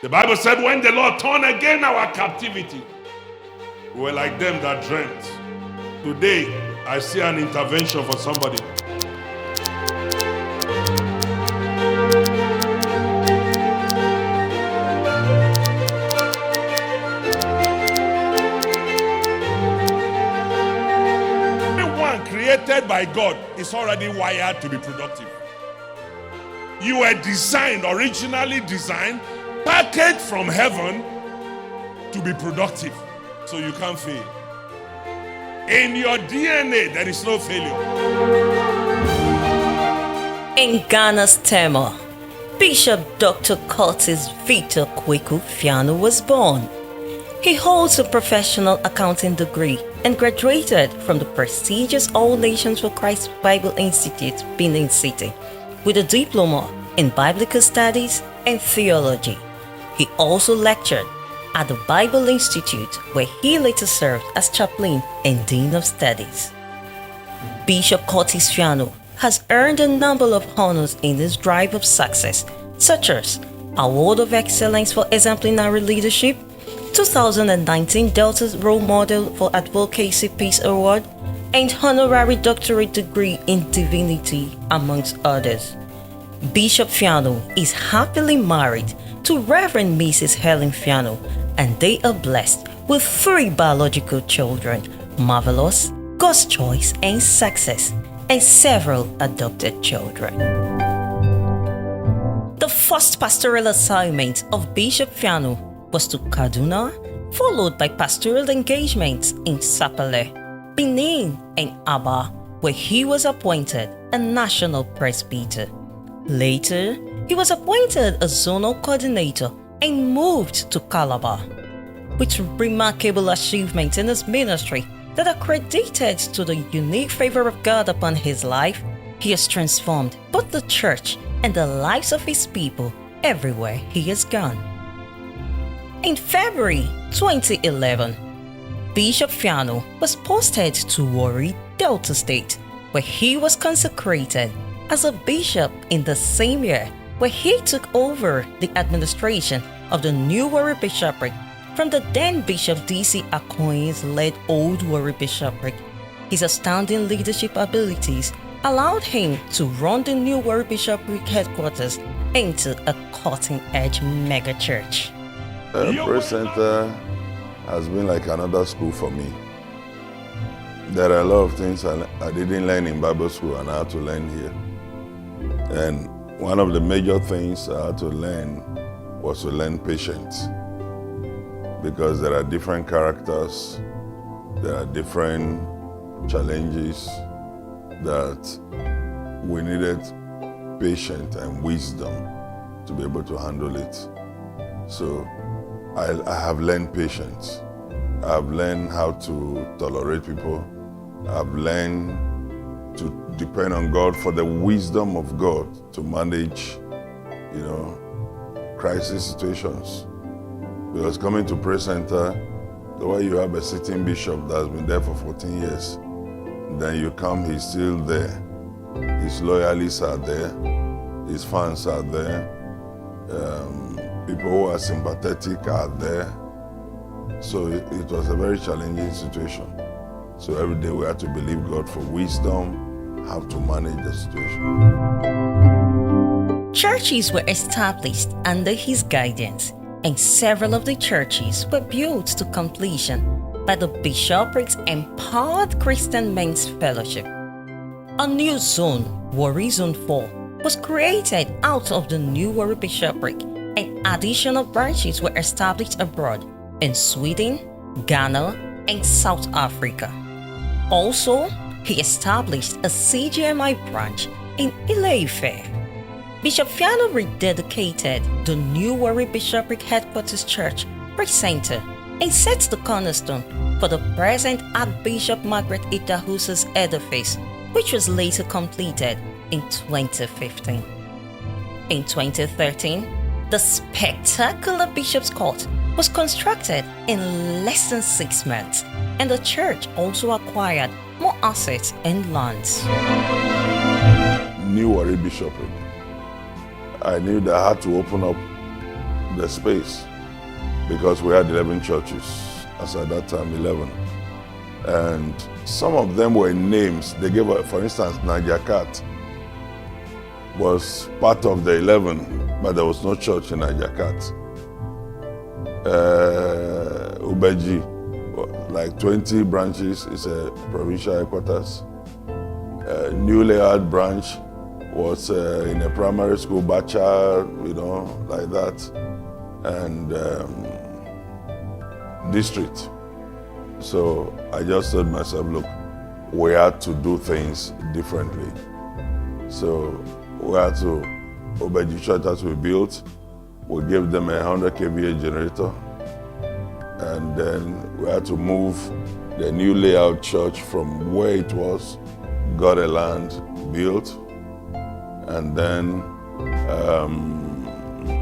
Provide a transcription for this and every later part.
The Bible said when the Lord turned again our captivity, we were like them that dreamt. Today, I see an intervention for somebody. Everyone created by God is already wired to be productive. You were originally designed, packaged from heaven to be productive, so you can't fail. In your DNA, there is no failure. In Ghana's Tema, Bishop Dr. Curtis Victor Kweku Fianu was born. He holds a professional accounting degree and graduated from the prestigious All Nations for Christ Bible Institute, Benin City, with a diploma in Biblical Studies and Theology. He also lectured at the Bible Institute, where he later served as chaplain and dean of studies. Bishop Curtis Fianu has earned a number of honors in his drive of success, such as Award of Excellence for Exemplary Leadership, 2019 Delta's Role Model for Advocacy Peace Award, and honorary doctorate degree in divinity, amongst others. Bishop Fianu is happily married to Reverend Mrs. Helen Fianu, and they are blessed with 3 biological children, Marvelous, God's Choice, and Success, and several adopted children. The first pastoral assignment of Bishop Fianu was to Kaduna, followed by pastoral engagements in Sapele, Benin, and Aba, where he was appointed a national presbyter. Later, he was appointed a zonal coordinator and moved to Calabar. With remarkable achievements in his ministry that are credited to the unique favor of God upon his life, he has transformed both the church and the lives of his people everywhere he has gone. In February 2011, Bishop Fianu was posted to Warri, Delta State, where he was consecrated as a bishop in the same year, where he took over the administration of the new Warri Bishopric from the then Bishop D.C. Akoin's led Old Warri Bishopric. His astounding leadership abilities allowed him to run the new Warri Bishopric headquarters into a cutting-edge megachurch. Praise Center has been like another school for me. There are a lot of things I didn't learn in Bible school and I had to learn here. And one of the major things I had to learn was to learn patience. Because there are different characters, there are different challenges that we needed patience and wisdom to be able to handle it. So I have learned patience. I've learned how to tolerate people. I've learned to depend on God for the wisdom of God to manage, crisis situations. Because coming to Praise Center, the way you have a sitting bishop that's been there for 14 years, then you come, he's still there. His loyalists are there, his fans are there, people who are sympathetic are there. So it was a very challenging situation. So every day we had to believe God for wisdom, how to manage the situation. Churches were established under his guidance, and several of the churches were built to completion by the Bishopric's Empowered Christian Men's Fellowship. A new zone, Warri Zone 4, was created out of the new Warri Bishopric, and additional branches were established abroad in Sweden, Ghana, and South Africa. Also, he established a CGMi branch in Ile-Ife. Bishop Fianu rededicated the new Warri Bishopric Headquarters Church, Praise Center, and set the cornerstone for the present Archbishop Margaret Idahosa's edifice, which was later completed in 2015. In 2013, the spectacular Bishop's Court was constructed in less than 6 months, and the church also acquired more assets and lands. New Warri Bishopric. I knew that I had to open up the space because we had 11 churches, as at that time 11. And some of them were names. They gave, for instance, Najakat was part of the 11, but there was no church in Najakat. Ubeji, like 20 branches, is a provincial headquarters. New Layout branch was in a primary school, Bacha, like that, and district. So I just told myself, look, we had to do things differently. So we had to, Ubeji Church has to be built. We gave them a 100 kVA generator. And then we had to move the New Layout church from where it was, got a land built, and then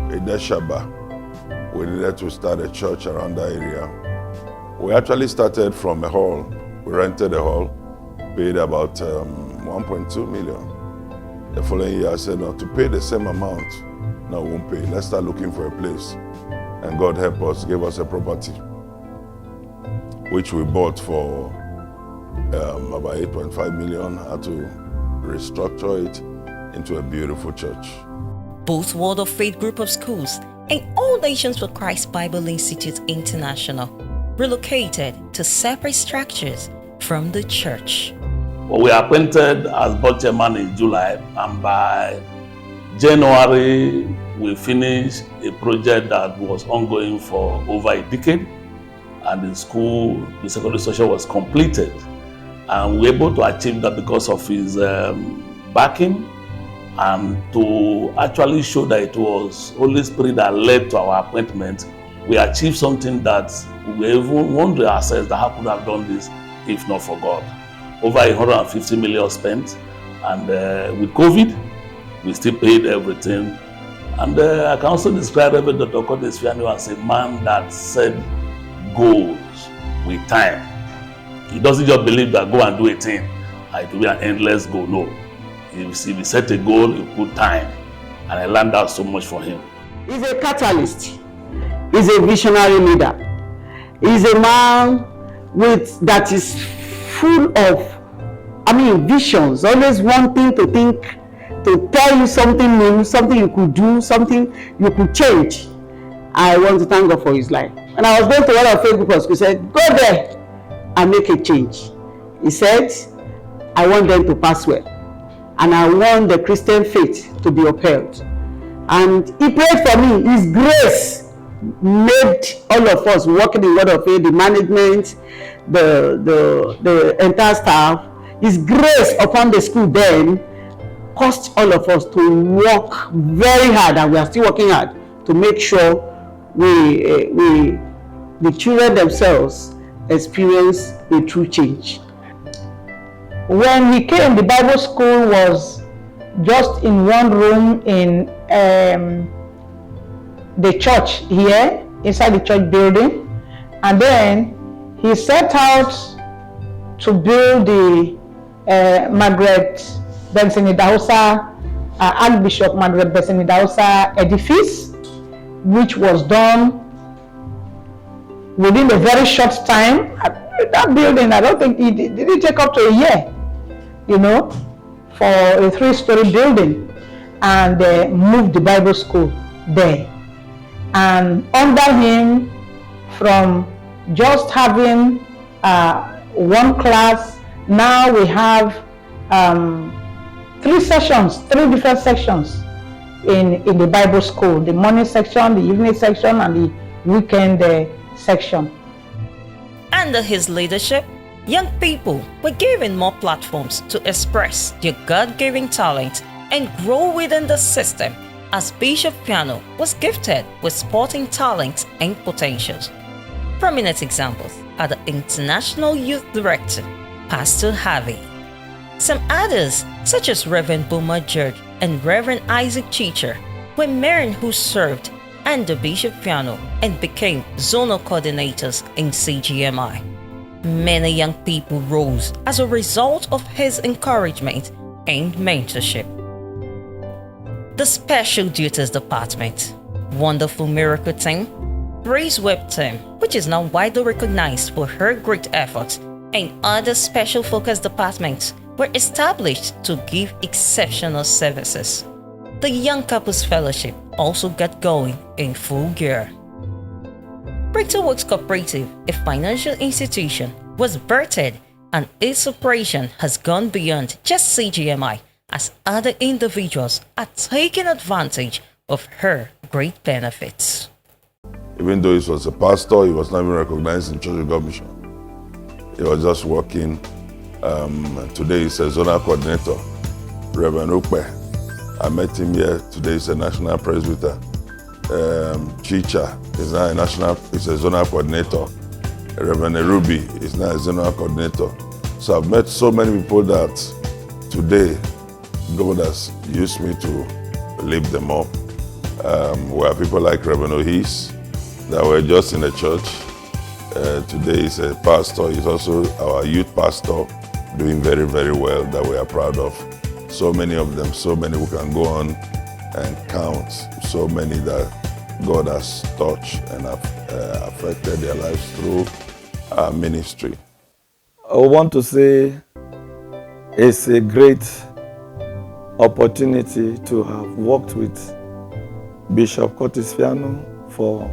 Ideshaba, we needed to start a church around that area. We actually started from a hall. We rented a hall, paid about 1.2 million. The following year I said, no, to pay the same amount, no, we won't pay. Let's start looking for a place. And God helped us, gave us a property, which we bought for about 8.5 million, had to restructure it into a beautiful church. Both World of Faith Group of Schools and All Nations for Christ Bible Institute International relocated to separate structures from the church. Well, we are appointed as board chairman in July, and by January we finished a project that was ongoing for over a decade, and the secondary social was completed. And we were able to achieve that because of his backing, and to actually show that it was Holy Spirit that led to our appointment. We achieved something that we even wonder ourselves that how could have done this if not for God. Over 150 million spent, and with COVID, we still paid everything. And I can also describe Reverend Dr. Fianu as a man that set goals with time. He doesn't just believe that go and do a thing, it will be an endless goal. No. If he set a goal, he put time. And I learned out so much from him. He's a catalyst. He's a visionary leader. He's a man that is full of, visions, always wanting to think, to tell you something new, something you could do, something you could change. I want to thank God for his life. And I was going to one of Facebook posts, he said, go there and make a change. He said, I want them to pass well. And I want the Christian faith to be upheld. And he prayed for me. His grace made all of us working in Word of Faith, the management, the entire staff. His grace upon the school then caused all of us to work very hard, and we are still working hard to make sure the children themselves experience a true change. When he came, the Bible school was just in one room in the church here, inside the church building. And then he set out to build the Margaret Benson Idahosa, Archbishop Margaret Benson Idahosa edifice, which was done within a very short time. That building, I don't think it didn't take up to a year, for a 3-story building, and moved the Bible school there. And under him, from just having one class, now we have 3 different sections in the Bible school: the morning section, the evening section, and the weekend section. Under his leadership, young people were given more platforms to express their God-given talent and grow within the system, as Bishop Fianu was gifted with sporting talents and potentials. Prominent examples are the International Youth Director, Pastor Harvey. Some others, such as Reverend Boomer George and Reverend Isaac Chicher, were men who served under Bishop Fianu and became zonal coordinators in CGMi. Many young people rose as a result of his encouragement and mentorship. The Special Duties Department Wonderful Miracle Team, Praise Web Team, which is now widely recognized for her great efforts, and other special focus departments were established to give exceptional services. The Young Couples Fellowship also got going in full gear. Breakthrough Works Cooperative, a financial institution, was birthed, and its operation has gone beyond just CGMi, as other individuals are taking advantage of her great benefits. Even though he was a pastor, he was not even recognized in Church of God Mission. He was just working. Today he's a zonal coordinator, Reverend Ukpe. I met him here. Today he's a national presbyter. Chicha is now is a zonal coordinator. Reverend Ruby is now a zonal coordinator. So I've met so many people that today God has used me to lift them up. We have people like Reverend Ohis that were just in the church. Today he's a pastor. He's also our youth pastor, doing very, very well, that we are proud of. So many of them, so many we can go on and count, so many that God has touched and have affected their lives through our ministry. I want to say it's a great opportunity to have worked with Bishop Curtis Fianu for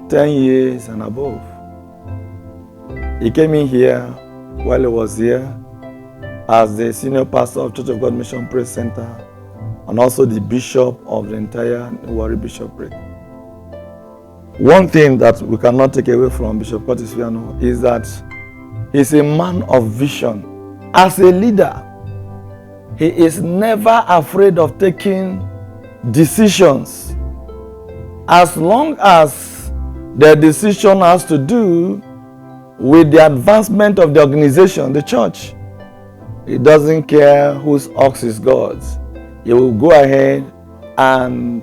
10 years and above. He came in here while he was here as the senior pastor of Church of God Mission Praise Center and also the bishop of the entire Warri Bishopric. One thing that we cannot take away from Bishop Curtis Fianu is that he's a man of vision. As a leader, he is never afraid of taking decisions as long as the decision has to do with the advancement of the organization, the church. He doesn't care whose ox is God's. He will go ahead and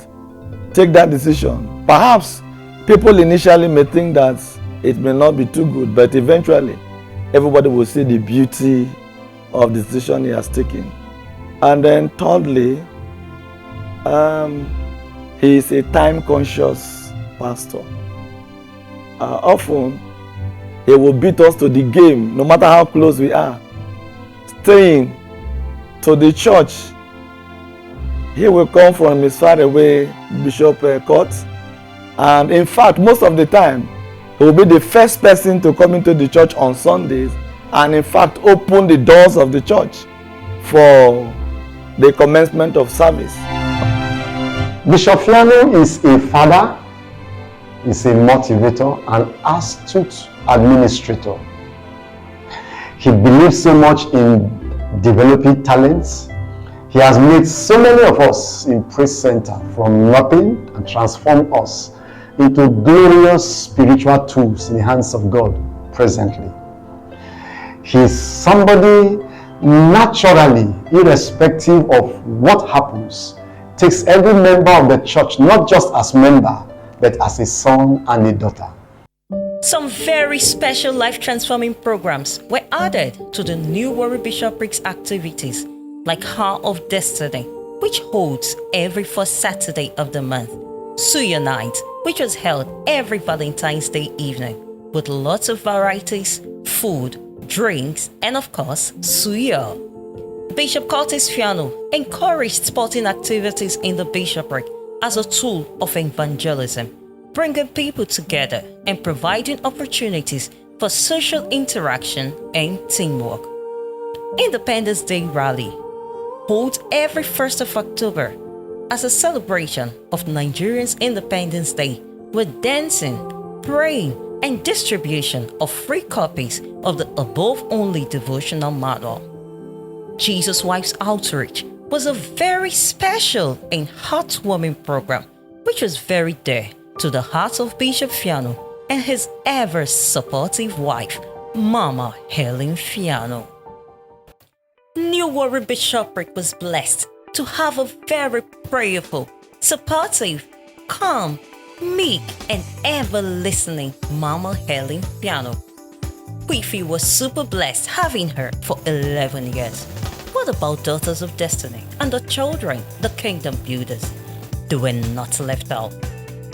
take that decision. Perhaps people initially may think that it may not be too good, but eventually everybody will see the beauty of the decision he has taken. And then thirdly, he is a time-conscious pastor. Often, he will beat us to the game, no matter how close we are. Staying to the church, he will come from his far away Bishop Court. And in fact, most of the time, he will be the first person to come into the church on Sundays and in fact open the doors of the church for the commencement of service. Bishop Fianu is a father, is a motivator, and astute administrator. He believes so much in developing talents. He has made so many of us in Praise Center from nothing and transformed us into glorious spiritual tools in the hands of God presently. He is somebody naturally, irrespective of what happens, takes every member of the church not just as member, but as a son and a daughter. Some very special life-transforming programs were added to the new Warri Bishopric's activities, like Heart of Destiny, which holds every first Saturday of the month, Suya Night, which was held every Valentine's Day evening, with lots of varieties, food, drinks, and of course, Suya. Bishop Curtis Fianu encouraged sporting activities in the bishopric as a tool of evangelism, bringing people together and providing opportunities for social interaction and teamwork. Independence Day Rally holds every 1st of October as a celebration of Nigerians' Independence Day with dancing, praying, and distribution of free copies of the above-only devotional manual. Jesus Wife's Outreach was a very special and heartwarming program which was very dear to the heart of Bishop Fianu and his ever-supportive wife, Mama Helen Fianu. New Warri Bishopric was blessed to have a very prayerful, supportive, calm, meek, and ever-listening Mama Helen Fianu. We was super blessed having her for 11 years. What about Daughters of Destiny and the children, the Kingdom Builders? they were not left out.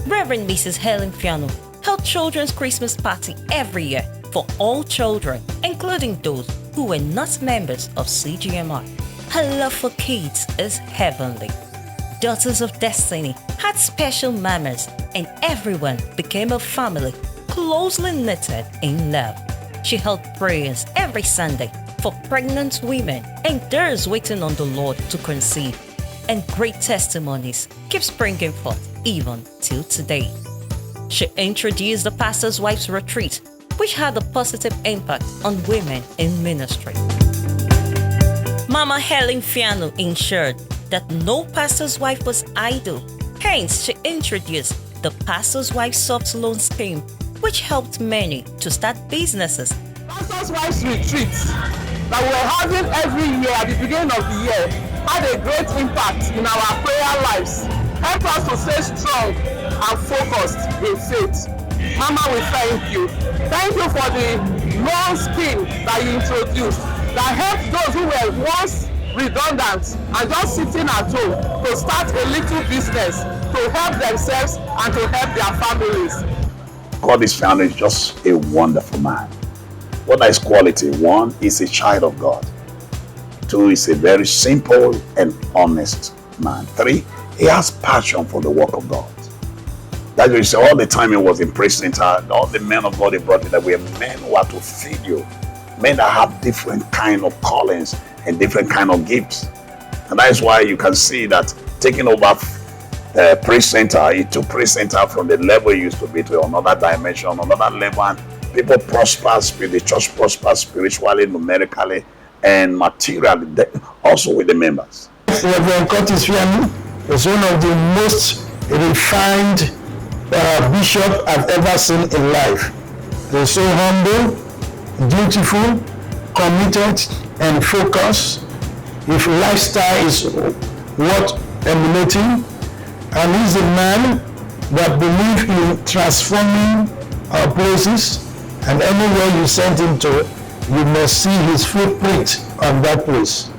Reverend Mrs. Helen Fianu held children's Christmas party every year for all children, including those who were not members of CGMi. Her love for kids is heavenly. Daughters of Destiny had special manners, and everyone became a family closely knitted in love. She held prayers every Sunday for pregnant women and those waiting on the Lord to conceive, and great testimonies keep springing forth even till today. She introduced the Pastor's Wife's Retreat, which had a positive impact on women in ministry. Mama Helen Fianu ensured that no pastor's wife was idle. Hence, she introduced the Pastor's Wife Soft Loan Scheme, which helped many to start businesses. Pastor's Wife's Retreats that we're having every year at the beginning of the year had a great impact in our prayer lives. Help us to stay strong and focused in faith. Mama, we thank you. Thank you for the loan scheme that you introduced that helped those who were once redundant and just sitting at home to start a little business to help themselves and to help their families. Curtis Fianu is just a wonderful man. What is quality? 1, is a child of God. 2, is a very simple and honest man. 3, he has passion for the work of God. That's why you say all the time he was in praise center, all the men of God he brought in, that we are men who are to feed you. Men that have different kind of callings and different kind of gifts. And that is why you can see that taking over praise center, he took praise center from the level it used to be to another dimension, another level, and people prosper, the church prospers spiritually, numerically, and materially, also with the members. Reverend Curtis Fianu is one of the most refined bishop I've ever seen in life. They're so humble, dutiful, committed, and focused. His lifestyle is worth emulating, and he's a man that believes in transforming our places, and anywhere you send him to, you must see his footprint on that place.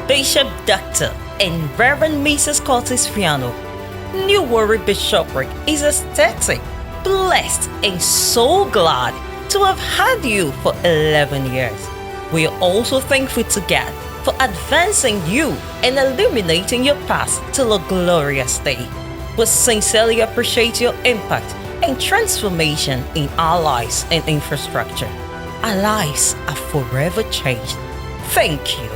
Bishop Dr. and Reverend Mrs. Curtis Fianu, New Warri Bishopric is ecstatic, blessed, and so glad to have had you for 11 years. We are also thankful to God for advancing you and illuminating your path to a glorious day. We sincerely appreciate your impact and transformation in our lives and infrastructure. Our lives are forever changed. Thank you.